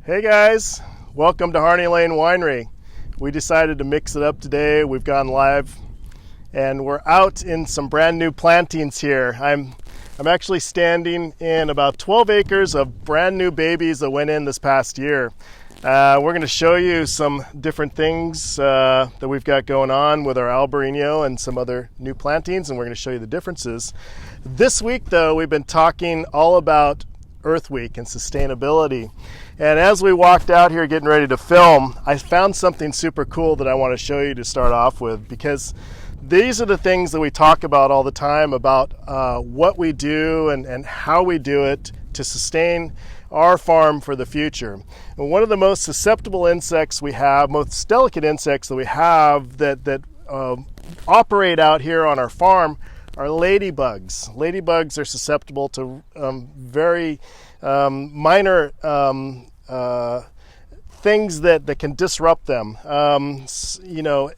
Hey guys, welcome to Harney Lane Winery. We decided to mix it up today. We've gone live and we're out in some brand new plantings here. I'm actually standing in about 12 acres of brand new babies that went in this past year. We're going to show you some different things that we've got going on with our Albariño and some other new plantings, and we're going to show you the differences. This week though, we've been talking all about Earth Week and sustainability. And as we walked out here getting ready to film, I found something super cool that I want to show you to start off with, because these are the things that we talk about all the time about what we do and how we do it to sustain our farm for the future. And one of the most susceptible insects we have, most delicate insects that we have that operate out here on our farm are ladybugs. Ladybugs are susceptible to very minor things that can disrupt them,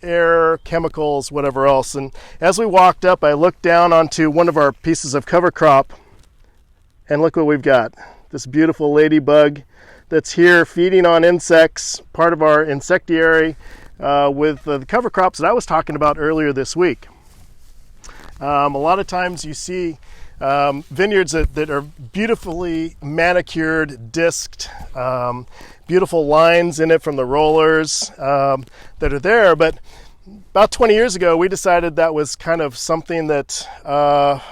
air, chemicals, whatever else. And as we walked up, I looked down onto one of our pieces of cover crop, and look what we've got. This beautiful ladybug that's here feeding on insects, part of our insectiary with the cover crops that I was talking about earlier this week. A lot of times you see vineyards that are beautifully manicured, disked, beautiful lines in it from the rollers that are there. But about 20 years ago, we decided that was kind of something that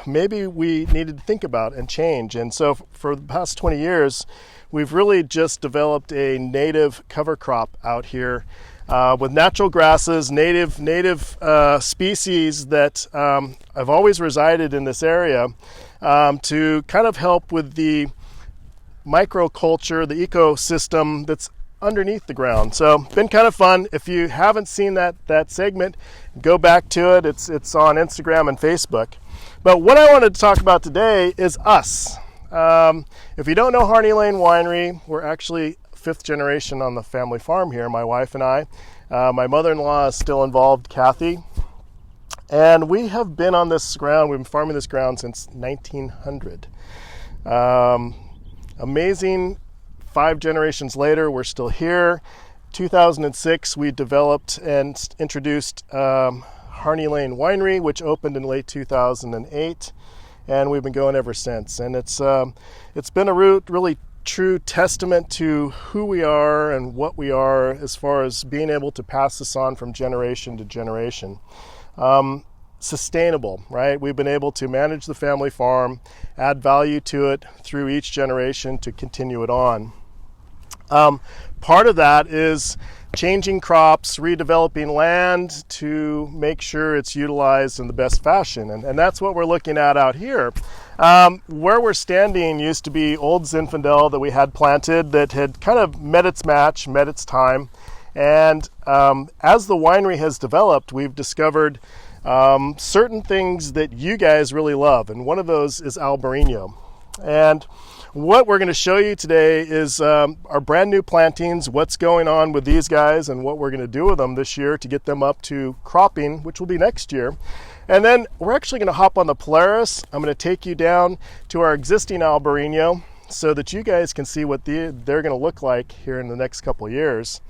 maybe we needed to think about and change. And so for the past 20 years, we've really just developed a native cover crop out here with natural grasses, native species that have always resided in this area to kind of help with the microculture, the ecosystem that's underneath the ground. So been kind of fun. If you haven't seen that segment, go back to it. It's on Instagram and Facebook. But what I wanted to talk about today is us. If you don't know Harney Lane Winery, we're actually fifth generation on the family farm here, my wife and I. My mother-in-law is still involved, Kathy. And we have been on this ground, we've been farming this ground since 1900. Amazing, 5 generations later, we're still here. 2006, we developed and introduced Harney Lane Winery, which opened in late 2008. And we've been going ever since. And it's been a really true testament to who we are and what we are as far as being able to pass this on from generation to generation. Sustainable, right? We've been able to manage the family farm, add value to it through each generation to continue it on. Part of that is changing crops, redeveloping land to make sure it's utilized in the best fashion. And that's what we're looking at out here. Where we're standing used to be old Zinfandel that we had planted that had kind of met its match, met its time. And as the winery has developed, we've discovered certain things that you guys really love. And one of those is Albariño. And what we're going to show you today is our brand new plantings, what's going on with these guys and what we're going to do with them this year to get them up to cropping, which will be next year. And then we're actually going to hop on the Polaris. I'm going to take you down to our existing Albariño so that you guys can see what they're going to look like here in the next couple of years.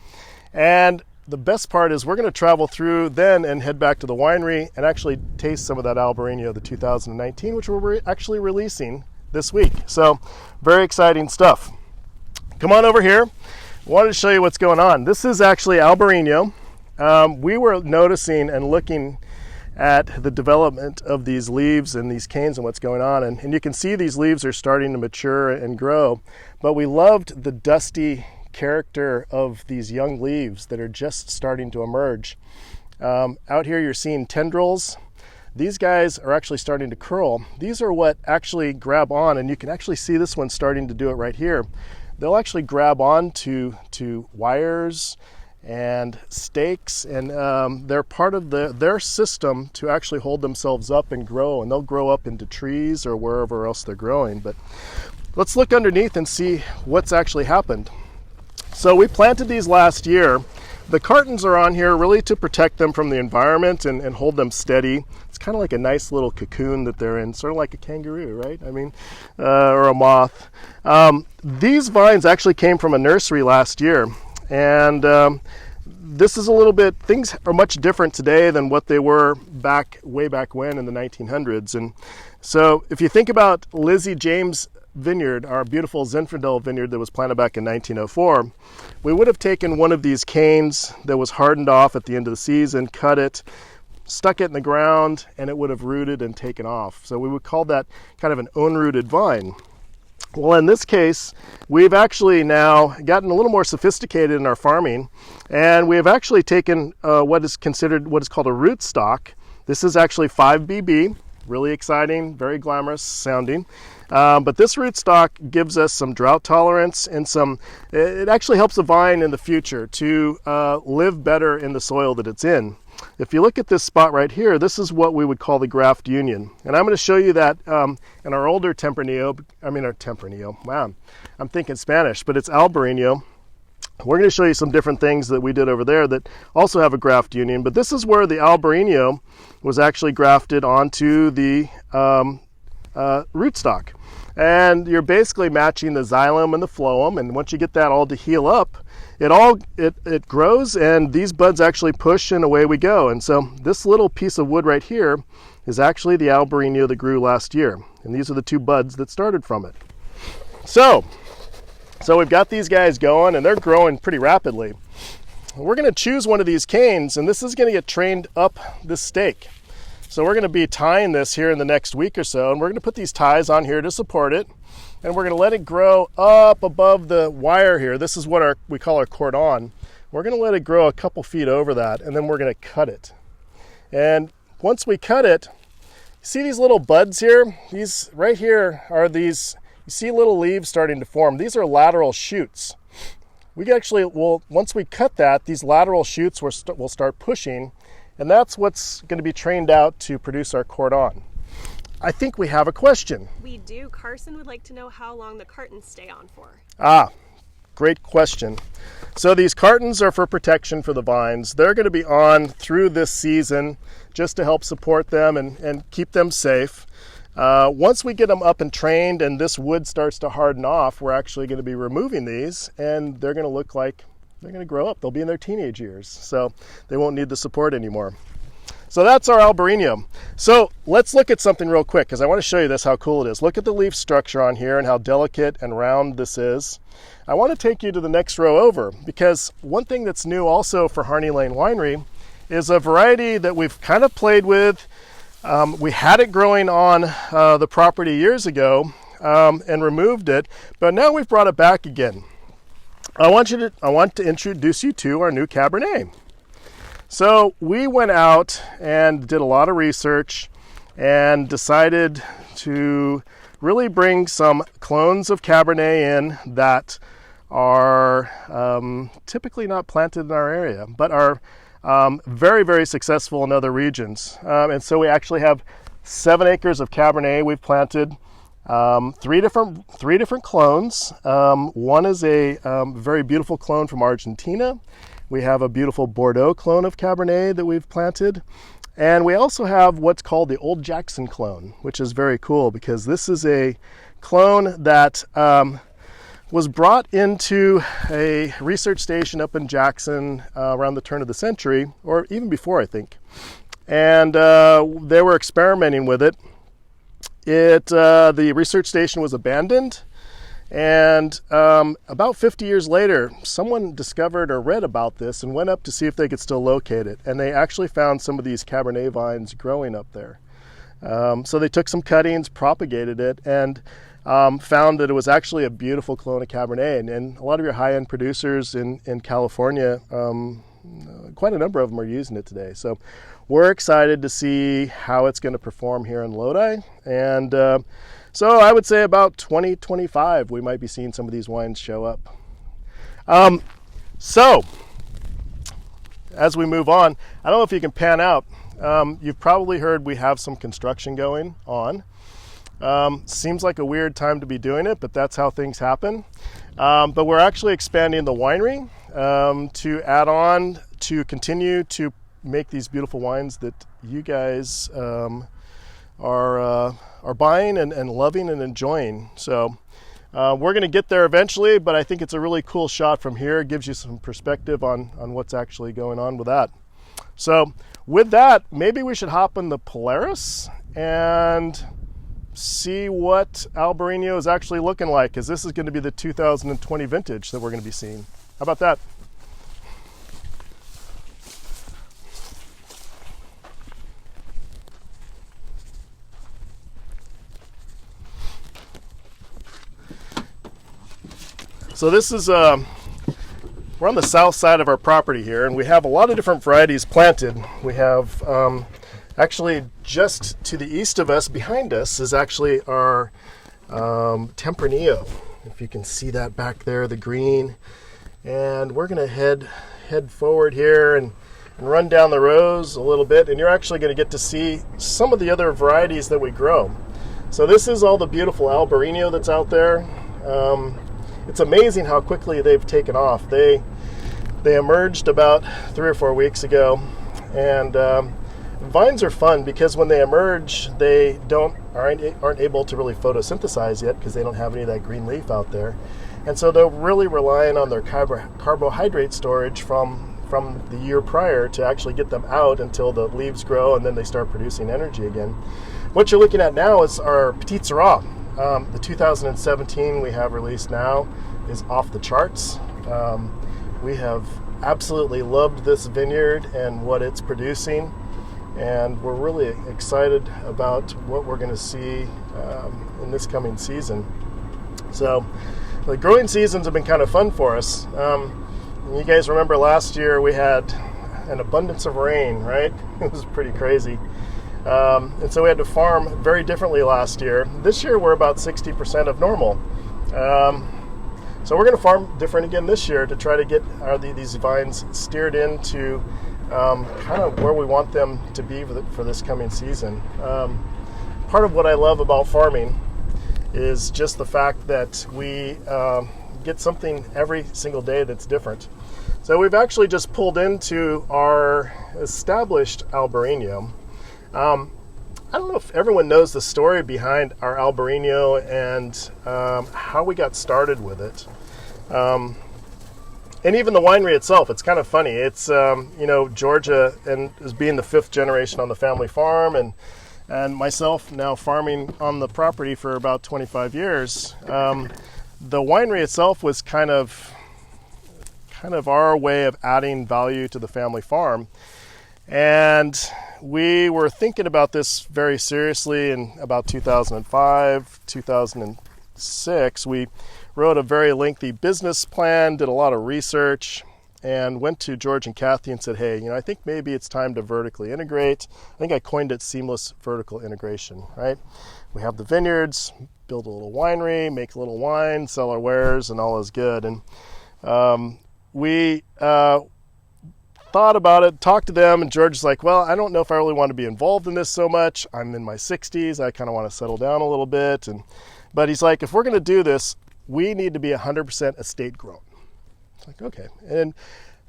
And the best part is we're going to travel through then and head back to the winery and actually taste some of that Albariño, the 2019, which we're actually releasing this week. So very exciting stuff. Come on over here. I wanted to show you what's going on. This is actually Albariño. We were noticing and looking at the development of these leaves and these canes and what's going on. And you can see these leaves are starting to mature and grow. But we loved the dusty character of these young leaves that are just starting to emerge. Out here you're seeing tendrils. These guys are actually starting to curl. These are what actually grab on, and you can actually see this one starting to do it right here. They'll actually grab on to wires and stakes, and they're part of their system to actually hold themselves up and grow, and they'll grow up into trees or wherever else they're growing. But let's look underneath and see what's actually happened. So we planted these last year. The cartons are on here really to protect them from the environment and hold them steady. It's kind of like a nice little cocoon that they're in, sort of like a kangaroo, right? I mean, or a moth. These vines actually came from a nursery last year, and this is a little bit, things are much different today than what they were way back when in the 1900s. And so if you think about Lizzie James vineyard, our beautiful Zinfandel vineyard that was planted back in 1904, we would have taken one of these canes that was hardened off at the end of the season, cut it, stuck it in the ground, and it would have rooted and taken off. So we would call that kind of an unrooted vine. Well, in this case, we've actually now gotten a little more sophisticated in our farming, and we have actually taken what is called a rootstock. This is actually 5BB, really exciting, very glamorous sounding. But this rootstock gives us some drought tolerance and it actually helps the vine in the future to live better in the soil that it's in. If you look at this spot right here, this is what we would call the graft union. And I'm going to show you that in our older Tempranillo, wow, I'm thinking Spanish, but it's Albariño. We're going to show you some different things that we did over there that also have a graft union. But this is where the Albariño was actually grafted onto the rootstock. And you're basically matching the xylem and the phloem, and once you get that all to heal up, it grows, and these buds actually push, and away we go. And so this little piece of wood right here is actually the Albariño that grew last year, and these are the two buds that started from it. So we've got these guys going, and they're growing pretty rapidly. We're going to choose one of these canes, and this is going to get trained up this stake. So we're going to be tying this here in the next week or so, and we're going to put these ties on here to support it, and we're going to let it grow up above the wire here. This is what we call our cordon. We're going to let it grow a couple feet over that, and then we're going to cut it. And once we cut it, see these little buds here? These right here are these, you see little leaves starting to form. These are lateral shoots. We actually will, once we cut that, these lateral shoots will start pushing, and that's what's going to be trained out to produce our cordon. I think we have a question. We do. Carson would like to know how long the cartons stay on for. Great question. So these cartons are for protection for the vines. They're going to be on through this season just to help support them and keep them safe. Once we get them up and trained and this wood starts to harden off, we're actually going to be removing these, and they're going to look like they're going to grow up. They'll be in their teenage years, so they won't need the support anymore. So that's our Albariño. So let's look at something real quick, because I want to show you this, how cool it is. Look at the leaf structure on here and how delicate and round this is. I want to take you to the next row over, because one thing that's new also for Harney Lane Winery is a variety that we've kind of played with. We had it growing on the property years ago and removed it, but now we've brought it back again. I want to introduce you to our new Cabernet. So we went out and did a lot of research and decided to really bring some clones of Cabernet in that are typically not planted in our area, but are very, very successful in other regions. And so we actually have 7 acres of Cabernet we've planted. Three different clones. One is a very beautiful clone from Argentina. We have a beautiful Bordeaux clone of Cabernet that we've planted. And we also have what's called the Old Jackson clone, which is very cool because this is a clone that was brought into a research station up in Jackson around the turn of the century, or even before, I think. And they were experimenting with it. The research station was abandoned, and about 50 years later, someone discovered or read about this and went up to see if they could still locate it, and they actually found some of these Cabernet vines growing up there. So they took some cuttings, propagated it, and found that it was actually a beautiful clone of Cabernet, and a lot of your high-end producers in California, quite a number of them are using it today. So we're excited to see how it's going to perform here in Lodi. And so I would say about 2025, we might be seeing some of these wines show up. So as we move on, I don't know if you can pan out. You've probably heard we have some construction going on. Seems like a weird time to be doing it, but that's how things happen. But we're actually expanding the winery to add on to continue to make these beautiful wines that you guys are buying and loving and enjoying. So We're going to get there eventually, but I think it's a really cool shot from here. It gives you some perspective on what's actually going on with that. So with that, maybe we should hop in the Polaris and see what Albariño is actually looking like, because this is going to be the 2020 vintage that we're going to be seeing. How about that? So this is, we're on the south side of our property here, and we have a lot of different varieties planted. We have, actually just to the east of us, behind us, is actually our Tempranillo. If you can see that back there, the green. And we're gonna head forward here and run down the rows a little bit, and you're actually gonna get to see some of the other varieties that we grow. So this is all the beautiful Albariño that's out there. It's amazing how quickly they've taken off. They emerged about 3 or 4 weeks ago, and vines are fun because when they emerge, they aren't able to really photosynthesize yet because they don't have any of that green leaf out there, and so they're really relying on their carbohydrate storage from the year prior to actually get them out until the leaves grow and then they start producing energy again. What you're looking at now is our Petit Syrah. The 2017 we have released now is off the charts. We have absolutely loved this vineyard and what it's producing, and we're really excited about what we're going to see in this coming season. So the growing seasons have been kind of fun for us. You guys remember last year we had an abundance of rain, right? It was pretty crazy. And so we had to farm very differently last year. This year we're about 60% of normal. So we're going to farm different again this year to try to get these vines steered into kind of where we want them to be for this coming season. Part of what I love about farming is just the fact that we get something every single day that's different. So we've actually just pulled into our established Albariño. I don't know if everyone knows the story behind our Albariño and how we got started with it. And even the winery itself, it's kind of funny. It's, Georgia and is being the 5th generation on the family farm, and myself now farming on the property for about 25 years. The winery itself was kind of our way of adding value to the family farm. And we were thinking about this very seriously in about 2005, 2006. We wrote a very lengthy business plan, did a lot of research, and went to George and Kathy and said, hey, I think maybe it's time to vertically integrate. I think I coined it seamless vertical integration, right? We have the vineyards, build a little winery, make a little wine, sell our wares, and all is good. And we thought about it, talked to them, and George's like, well, I don't know if I really want to be involved in this so much. I'm in my 60s. I kind of want to settle down a little bit. But he's like, if we're going to do this, we need to be 100% estate grown. It's like, okay. And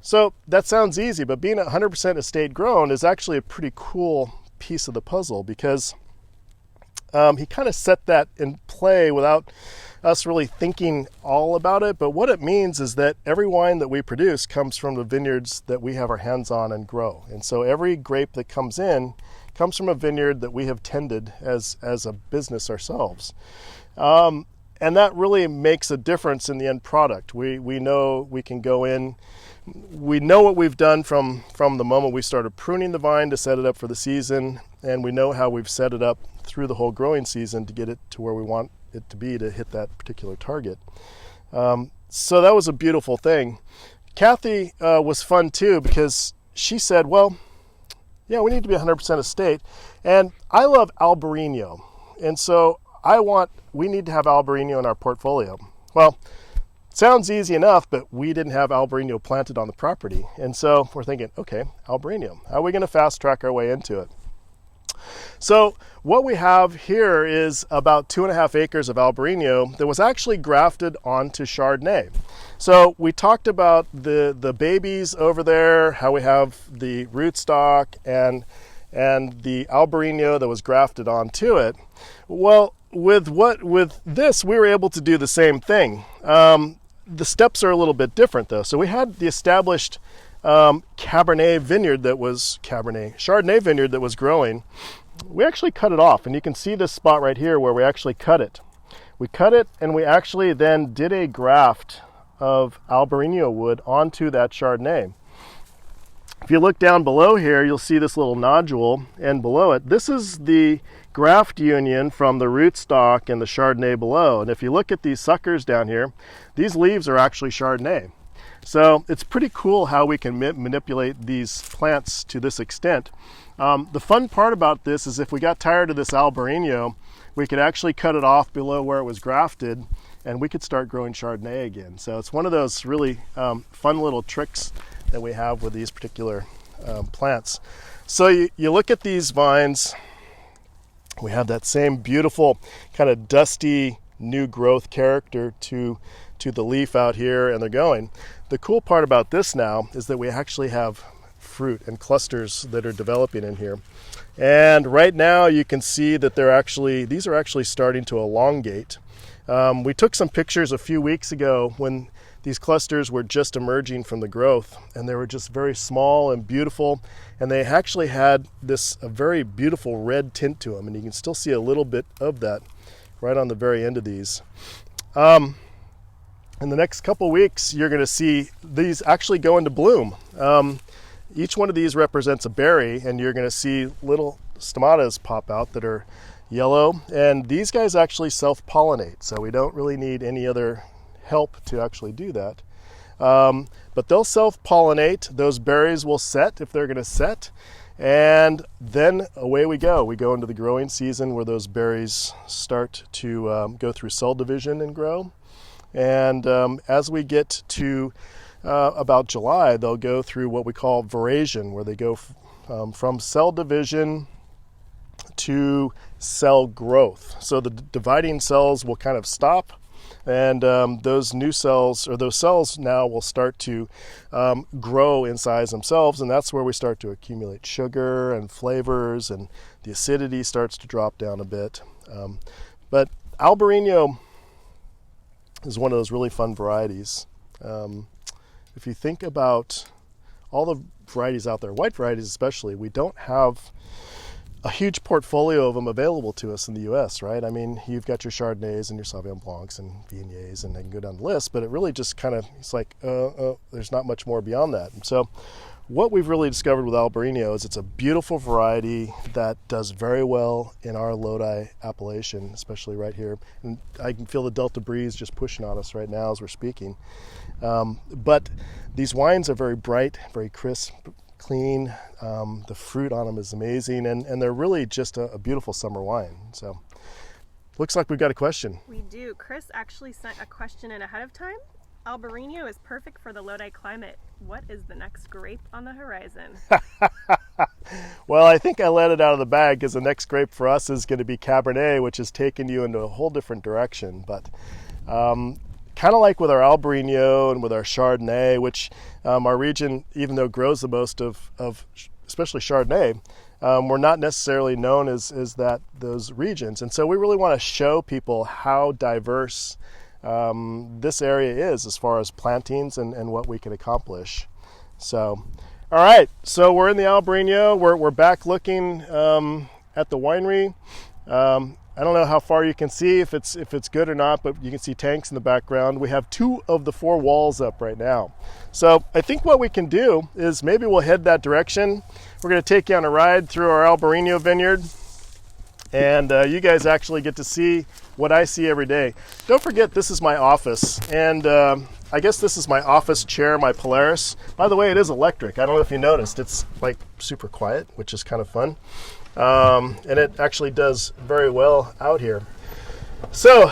so that sounds easy, but being 100% estate grown is actually a pretty cool piece of the puzzle, because he kind of set that in play without us really thinking all about it. But what it means is that every wine that we produce comes from the vineyards that we have our hands on and grow. And so every grape that comes in comes from a vineyard that we have tended as a business ourselves. And that really makes a difference in the end product. We know we can go in, we know what we've done from the moment we started pruning the vine to set it up for the season, and we know how we've set it up through the whole growing season to get it to where we want it to be to hit that particular target. So that was a beautiful thing. Kathy was fun too, because she said, well, yeah, we need to be 100% estate. And I love Albariño. And so we need to have Albariño in our portfolio. Well, sounds easy enough, but we didn't have Albariño planted on the property. And so we're thinking, okay, Albariño, how are we going to fast track our way into it? So what we have here is about 2.5 acres of Albariño that was actually grafted onto Chardonnay. So we talked about the babies over there, how we have the rootstock and the Albariño that was grafted onto it. Well, with this, we were able to do the same thing. The steps are a little bit different though. So we had the established Chardonnay vineyard that was growing. We actually cut it off, and you can see this spot right here where we actually cut it. We cut it, and we actually then did a graft of Albariño wood onto that Chardonnay. If you look down below here, you'll see this little nodule, and below it, this is the graft union from the rootstock and the Chardonnay below. And if you look at these suckers down here, these leaves are actually Chardonnay. So it's pretty cool how we can manipulate these plants to this extent. The fun part about this is if we got tired of this Albariño, we could actually cut it off below where it was grafted, and we could start growing Chardonnay again. So it's one of those really fun little tricks that we have with these particular plants. So you look at these vines, we have that same beautiful kind of dusty new growth character to the leaf out here, and they're going. The cool part about this now is that we actually have fruit and clusters that are developing in here. And right now you can see that these are actually starting to elongate. We took some pictures a few weeks ago when these clusters were just emerging from the growth, and they were just very small and beautiful, and they actually had a very beautiful red tint to them, and you can still see a little bit of that right on the very end of these. In the next couple weeks, you're going to see these actually go into bloom. Each one of these represents a berry, and you're going to see little stomatas pop out that are yellow, and these guys actually self-pollinate, so we don't really need any other help to actually do that. But they'll self-pollinate. Those berries will set if they're going to set, and then away we go. We go into the growing season where those berries start to go through cell division and grow. And as we get to about July, they'll go through what we call veraison, where they go from cell division to cell growth. So the dividing cells will kind of stop, and those new cells, or those cells now, will start to grow in size themselves, and that's where we start to accumulate sugar and flavors, and the acidity starts to drop down a bit. But Albariño is one of those really fun varieties. If you think about all the varieties out there, white varieties especially, we don't have a huge portfolio of them available to us in the U.S., right? I mean, you've got your Chardonnays and your Sauvignon Blancs and Viogniers, and I can go down the list, but it really just kind of, it's like, there's not much more beyond that. And so what we've really discovered with Albariño is it's a beautiful variety that does very well in our Lodi appellation, especially right here. And I can feel the Delta breeze just pushing on us right now as we're speaking. But these wines are very bright, very crisp, clean. The fruit on them is amazing, and they're really just a beautiful summer wine. So looks like we've got a question. We do. Chris actually sent a question in ahead of time. Albariño is perfect for the Lodi climate. What is the next grape on the horizon? Well, I think I let it out of the bag, because the next grape for us is going to be Cabernet, which has taken you into a whole different direction. But kind of like with our Albariño and with our Chardonnay, which our region, even though grows the most of especially Chardonnay, we're not necessarily known as those regions. And so we really want to show people how diverse this area is as far as plantings and what we can accomplish. So, all right, so we're in the Albariño. We're back looking at the winery. I don't know how far you can see, if it's good or not, but you can see tanks in the background. We have 2 of the 4 walls up right now. So I think what we can do is maybe we'll head that direction. We're going to take you on a ride through our Albariño vineyard, and you guys actually get to see what I see every day. Don't forget, this is my office, and I guess this is my office chair, my Polaris. By the way, it is electric. I don't know if you noticed. It's like super quiet, which is kind of fun. And it actually does very well out here. So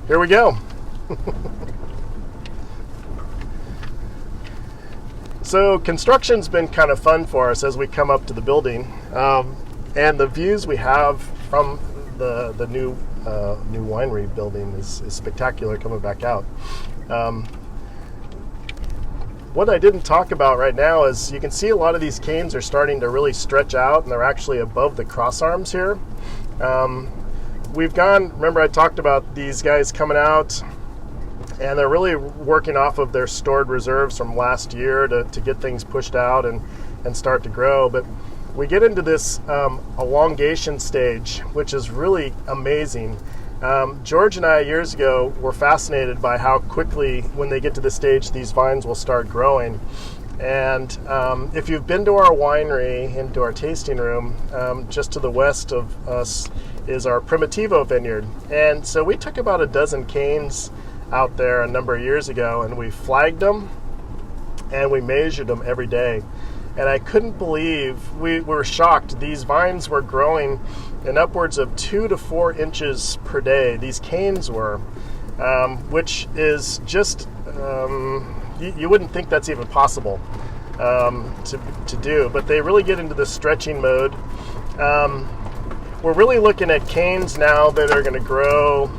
here we go. So construction's been kind of fun for us as we come up to the building, and the views we have from the new winery building is spectacular coming back out. What I didn't talk about right now is you can see a lot of these canes are starting to really stretch out, and they're actually above the cross arms here. we've gone, remember I talked about these guys coming out, and they're really working off of their stored reserves from last year to get things pushed out and start to grow. But we get into this elongation stage, which is really amazing. George and I, years ago, were fascinated by how quickly, when they get to this stage, these vines will start growing. And if you've been to our winery, into our tasting room, just to the west of us is our Primitivo vineyard. And so we took about a dozen canes out there a number of years ago, and we flagged them and we measured them every day. And I couldn't believe, we were shocked. These vines were growing in upwards of 2 to 4 inches per day. These canes were, which is just, you wouldn't think that's even possible to do, but they really get into the stretching mode. We're really looking at canes now that are going to grow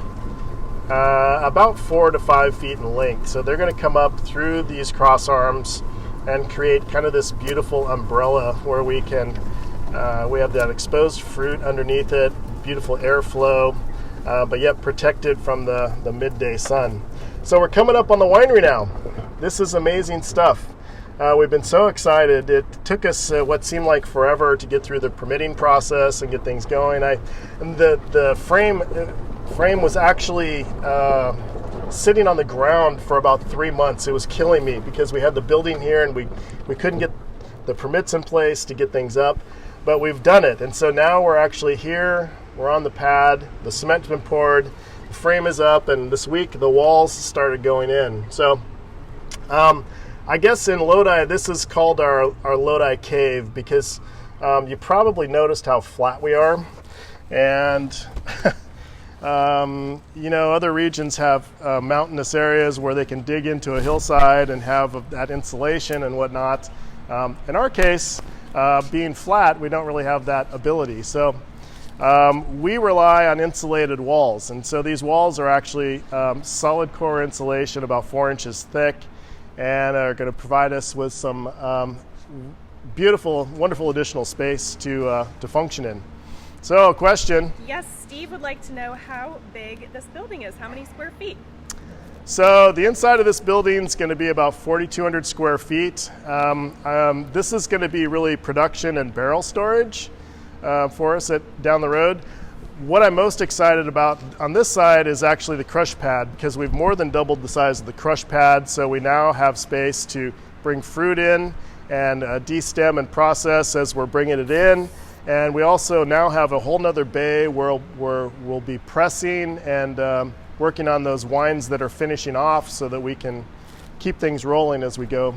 about 4 to 5 feet in length. So they're going to come up through these cross arms and create kind of this beautiful umbrella where we can, we have that exposed fruit underneath it, beautiful airflow, but yet protected from the midday sun. So we're coming up on the winery now. This is amazing stuff. We've been so excited. It took us what seemed like forever to get through the permitting process and get things going. The frame was actually sitting on the ground for about 3 months. It was killing me because we had the building here and we couldn't get the permits in place to get things up, but we've done it. And so now we're actually here, we're on the pad, the cement's been poured, the frame is up, and this week the walls started going in. So I guess in Lodi, this is called our Lodi cave because you probably noticed how flat we are. And other regions have mountainous areas where they can dig into a hillside and have that insulation and whatnot. In our case, being flat, we don't really have that ability. So we rely on insulated walls. And so these walls are actually solid core insulation, about 4 inches thick, and are going to provide us with some beautiful, wonderful additional space to function in. So, question. Yes, Steve would like to know how big this building is. How many square feet? So the inside of this building is going to be about 4,200 square feet. This is going to be really production and barrel storage for us down the road. What I'm most excited about on this side is actually the crush pad, because we've more than doubled the size of the crush pad, so we now have space to bring fruit in and de-stem and process as we're bringing it in. And we also now have a whole nother bay where we'll be pressing and working on those wines that are finishing off so that we can keep things rolling as we go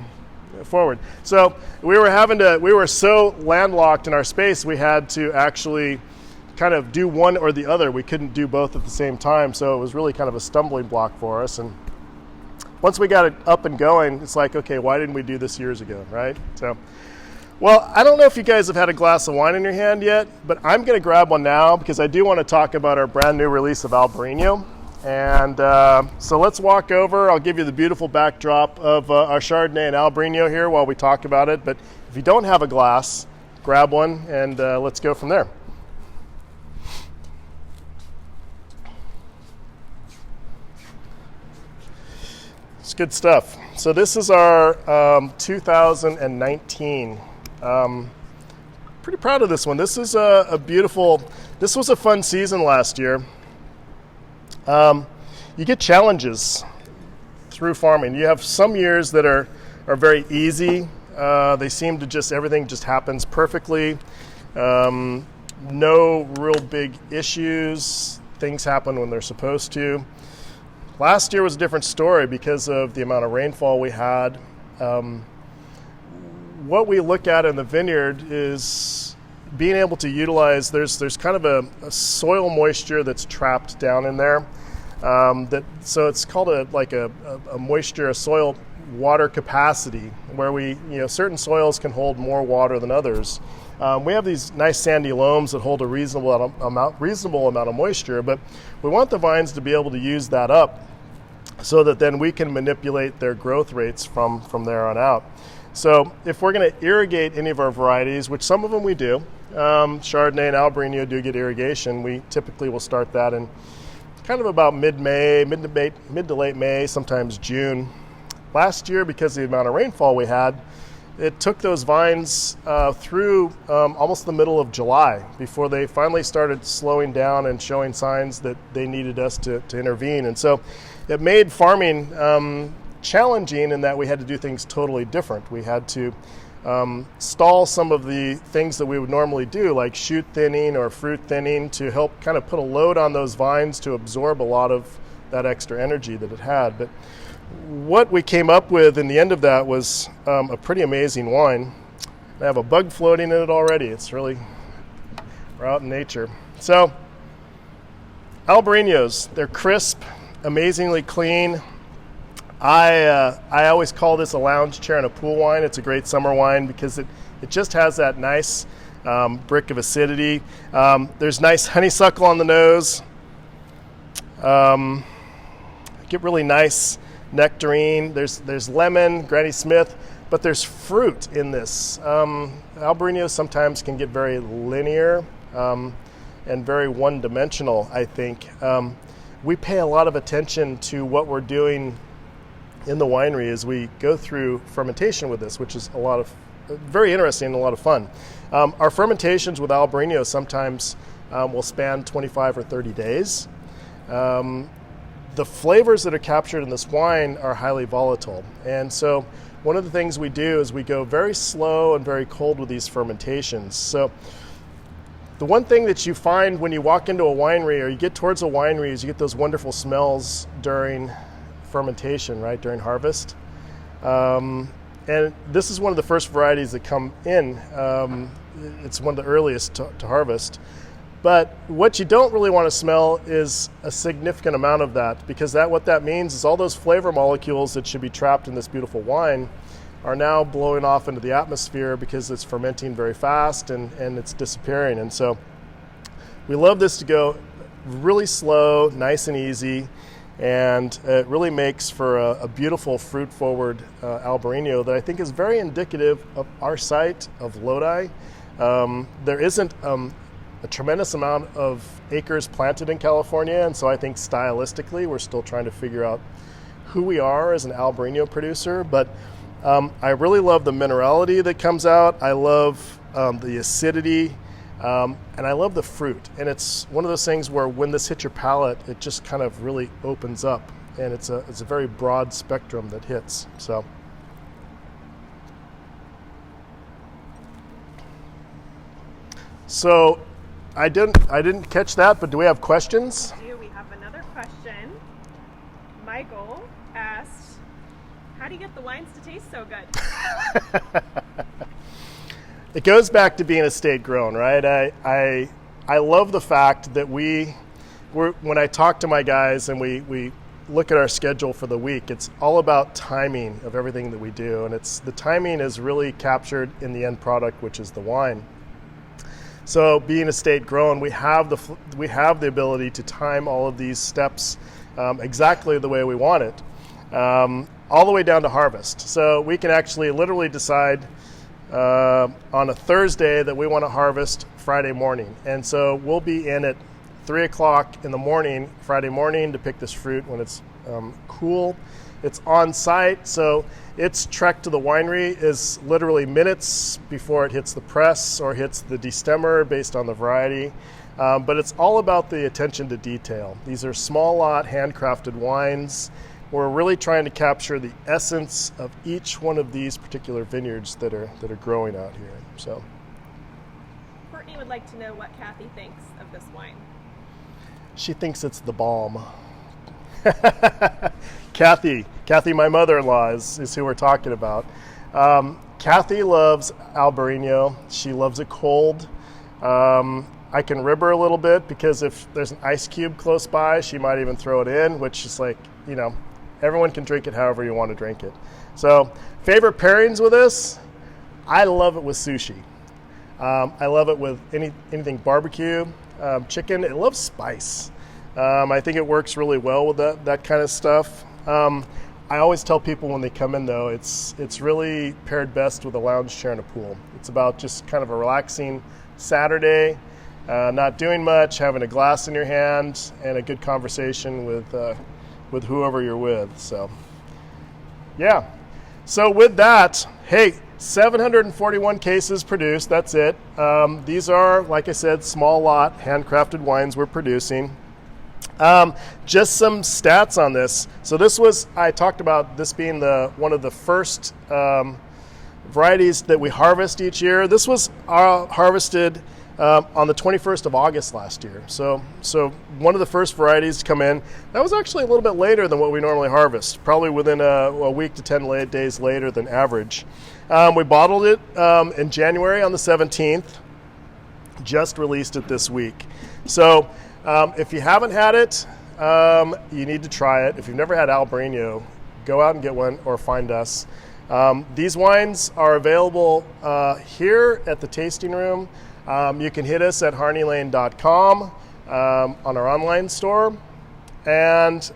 forward. So we were so landlocked in our space, we had to actually kind of do one or the other. We couldn't do both at the same time, so it was really kind of a stumbling block for us. And once we got it up and going, it's like, okay, why didn't we do this years ago, right? So, well, I don't know if you guys have had a glass of wine in your hand yet, but I'm going to grab one now because I do want to talk about our brand new release of Albariño. And so let's walk over. I'll give you the beautiful backdrop of our Chardonnay and Albariño here while we talk about it. But if you don't have a glass, grab one and let's go from there. It's good stuff. So this is our 2019. Pretty proud of this one. This is this was a fun season last year. You get challenges through farming. You have some years that are very easy. They seem to everything just happens perfectly. No real big issues. Things happen when they're supposed to. Last year was a different story because of the amount of rainfall we had. What we look at in the vineyard is being able to utilize, there's kind of a soil moisture that's trapped down in there. So it's called a soil water capacity, where certain soils can hold more water than others. We have these nice sandy loams that hold a reasonable amount of moisture, but we want the vines to be able to use that up so that then we can manipulate their growth rates from there on out. So if we're going to irrigate any of our varieties, which some of them we do, Chardonnay and Albariño do get irrigation. We typically will start that in kind of about mid-May, mid to late May, sometimes June. Last year, because of the amount of rainfall we had, it took those vines through almost the middle of July before they finally started slowing down and showing signs that they needed us to intervene. And so it made farming challenging in that we had to do things totally different. We had to stall some of the things that we would normally do, like shoot thinning or fruit thinning, to help kind of put a load on those vines to absorb a lot of that extra energy that it had. But what we came up with in the end of that was a pretty amazing wine. I have a bug floating in it already. It's really, we're out in nature. So, Albariños, they're crisp, amazingly clean. I always call this a lounge chair and a pool wine. It's a great summer wine because it just has that nice brick of acidity. There's nice honeysuckle on the nose. Get really nice nectarine. There's lemon, Granny Smith, but there's fruit in this. Albariños sometimes can get very linear and very one-dimensional, I think. We pay a lot of attention to what we're doing in the winery as we go through fermentation with this, which is very interesting and a lot of fun. Our fermentations with Albariño sometimes will span 25 or 30 days. The flavors that are captured in this wine are highly volatile. And so one of the things we do is we go very slow and very cold with these fermentations. So the one thing that you find when you walk into a winery or you get towards a winery is you get those wonderful smells during fermentation, right, during harvest. And this is one of the first varieties that come in. It's one of the earliest to harvest. But what you don't really want to smell is a significant amount of that, because what that means is all those flavor molecules that should be trapped in this beautiful wine are now blowing off into the atmosphere because it's fermenting very fast and it's disappearing. And so we love this to go really slow, nice and easy, and it really makes for a beautiful fruit-forward Albariño that I think is very indicative of our site of Lodi. There isn't a tremendous amount of acres planted in California, and so I think stylistically we're still trying to figure out who we are as an Albariño producer. But I really love the minerality that comes out. I love the acidity, and I love the fruit. And it's one of those things where when this hits your palate, it just kind of really opens up, and it's a very broad spectrum that hits. So I didn't catch that, but do we have questions? We have another question. Michael asked, how do you get the wines to taste so good? It goes back to being estate grown, right? I love the fact that when I talk to my guys and we look at our schedule for the week, it's all about timing of everything that we do, and the timing is really captured in the end product, which is the wine. So being estate grown, we have the ability to time all of these steps exactly the way we want it, all the way down to harvest. So we can actually literally decide on a Thursday that we want to harvest Friday morning. And so we'll be in at 3 o'clock in the morning, Friday morning, to pick this fruit when it's cool. It's on site, so its trek to the winery is literally minutes before it hits the press or hits the destemmer based on the variety. But it's all about the attention to detail. These are small lot, handcrafted wines. We're really trying to capture the essence of each one of these particular vineyards that are growing out here. So, Courtney would like to know what Kathy thinks of this wine. She thinks it's the bomb. Kathy, my mother-in-law, is who we're talking about. Kathy loves Albariño. She loves it cold. I can rib her a little bit because if there's an ice cube close by, she might even throw it in, which is like, everyone can drink it however you want to drink it. So, favorite pairings with this? I love it with sushi. I love it with anything barbecue, chicken. It loves spice. I think it works really well with that kind of stuff. I always tell people when they come in, though, it's really paired best with a lounge chair and a pool. It's about just kind of a relaxing Saturday, not doing much, having a glass in your hand, and a good conversation with whoever you're with. So, yeah. So with that, hey, 741 cases produced. That's it. These are, like I said, small lot, handcrafted wines we're producing. Just some stats on this. So this was, I talked about this being one of the first varieties that we harvest each year. This was harvested on the 21st of August last year. So one of the first varieties to come in. That was actually a little bit later than what we normally harvest, probably within a week to 10 days later than average. We bottled it in January on the 17th, just released it this week. So if you haven't had it, you need to try it. If you've never had Albariño, go out and get one or find us. These wines are available here at the tasting room. You can hit us at harneylane.com on our online store, and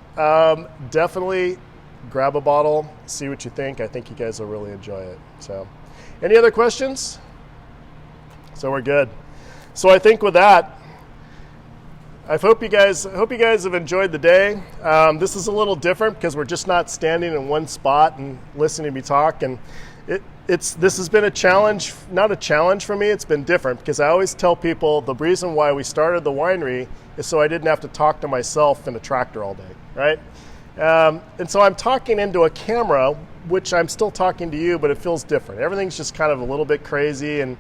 definitely grab a bottle, see what you think. I think you guys will really enjoy it. So, any other questions? So we're good. So I think with that, I hope you guys have enjoyed the day. This is a little different because we're just not standing in one spot and listening to me talk. And this has been a challenge, not a challenge for me. It's been different because I always tell people the reason why we started the winery is so I didn't have to talk to myself in a tractor all day, right? And so I'm talking into a camera, which I'm still talking to you, but it feels different. Everything's just kind of a little bit crazy and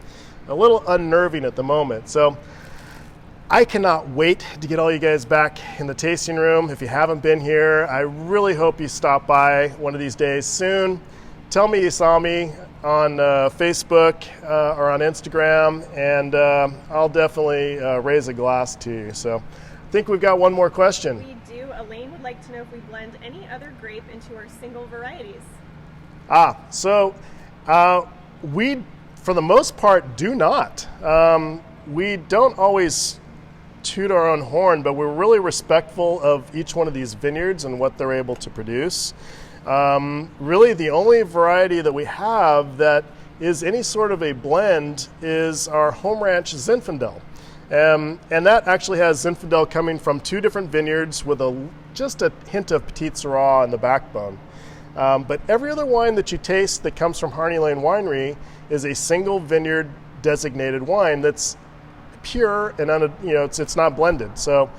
a little unnerving at the moment. So I cannot wait to get all you guys back in the tasting room. If you haven't been here, I really hope you stop by one of these days soon. Tell me you saw me on Facebook or on Instagram, and I'll definitely raise a glass to you. So I think we've got one more question. We do. Elaine would like to know if we blend any other grape into our single varieties. So we, for the most part, do not. We don't always toot our own horn, but we're really respectful of each one of these vineyards and what they're able to produce. Really, the only variety that we have that is any sort of a blend is our home ranch Zinfandel. And that actually has Zinfandel coming from two different vineyards with just a hint of Petit Syrah in the backbone. But every other wine that you taste that comes from Harney Lane Winery is a single vineyard designated wine that's pure and it's not blended. So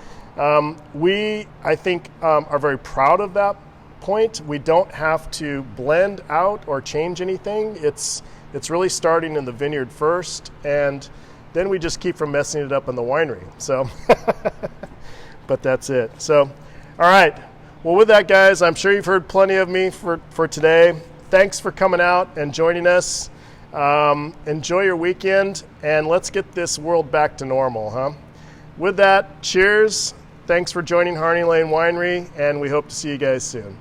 we, I think, are very proud of that point. We don't have to blend out or change anything. It's really starting in the vineyard first, and then we just keep from messing it up in the winery. So, but that's it. So, all right. Well, with that, guys, I'm sure you've heard plenty of me for today. Thanks for coming out and joining us. Enjoy your weekend, and let's get this world back to normal, huh? With that, cheers. Thanks for joining Harney Lane Winery, and we hope to see you guys soon.